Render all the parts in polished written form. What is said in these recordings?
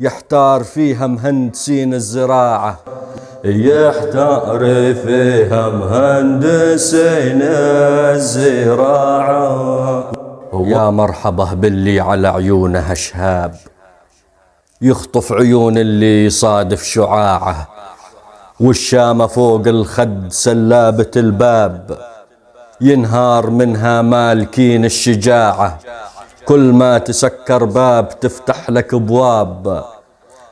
يحتار فيها مهندسين الزراعة، يحتار فيها مهندسين الزراعة. يا مرحبا باللي على عيونه شهاب، يخطف عيون اللي يصادف شعاعه، والشامة فوق الخد سلابة الباب، ينهار منها مالكين الشجاعة. كل ما تسكر باب تفتح لك ابواب،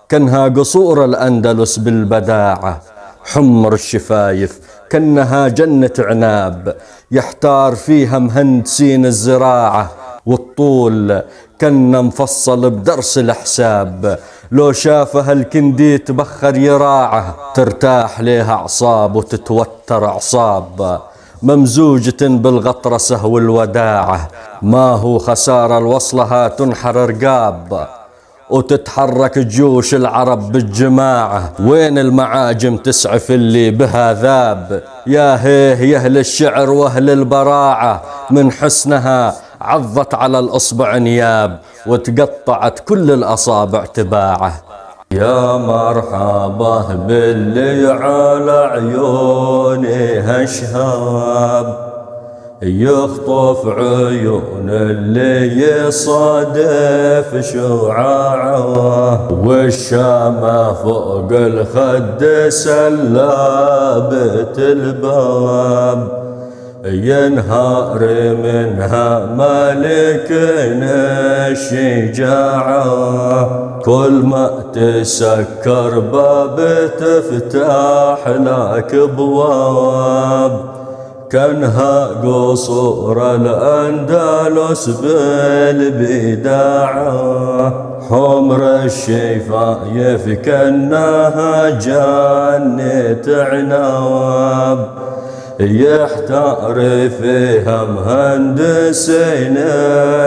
كانها قصور الأندلس بالبداعة. حمر الشفايف كانها جنة عناب، يحتار فيها مهندسين الزراعة. والطول كان مفصل بدرس الحساب، لو شافها الكندي تبخر يراعه. ترتاح ليها أعصاب وتتوتر أعصاب، ممزوجة بالغطرسة والوداعة. ما هو خسارة الوصلها تنحر رقاب، وتتحرك جيوش العرب بالجماعة. وين المعاجم تسعف اللي بها ذاب، يا هيه يا أهل الشعر وأهل البراعة. من حسنها عضت على الأصبع نياب، وتقطعت كل الأصابع تباعه. يا مرحبا باللي على عيوني شهاب، يخطف عيون اللي يصادف شعاعه. والشامة فوق الخد سلابة الباب، ينهار منها مالك الشجاعة. كل ما تسكر باب تفتح لك ابواب، كانها قصور الأندلس بالبداعة. حمر الشفايف كانها جنة عناب، يحتار فيها مهندسين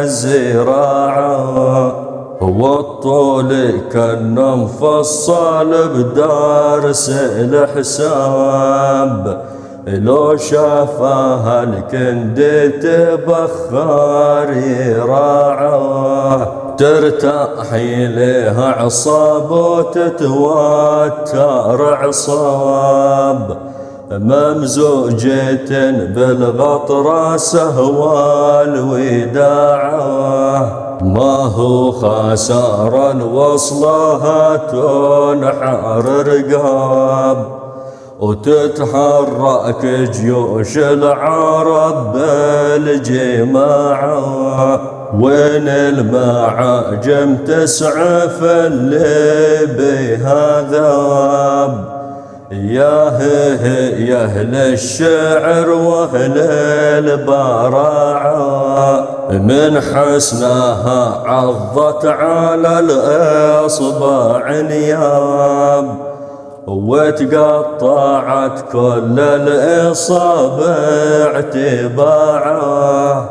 الزراعة. والطول كان مفصل بدرس الحساب، لو شافها الكندي تبخر يراعه. ترتاحي لها عصاب وتتوتر عصاب، ممزوجة بالغطرسة والوداعة. ما هو خسارة وصلها تنحر رقاب، وتتحرك جيوش العرب بالجماعة. وين المعاجم تسعف اللي بها ذاب، يا هيه يا أهل الشعر وأهل البراعة. من حسنها عضت على الإصبع نياب، وتقطعت كل الإصابع تباعه.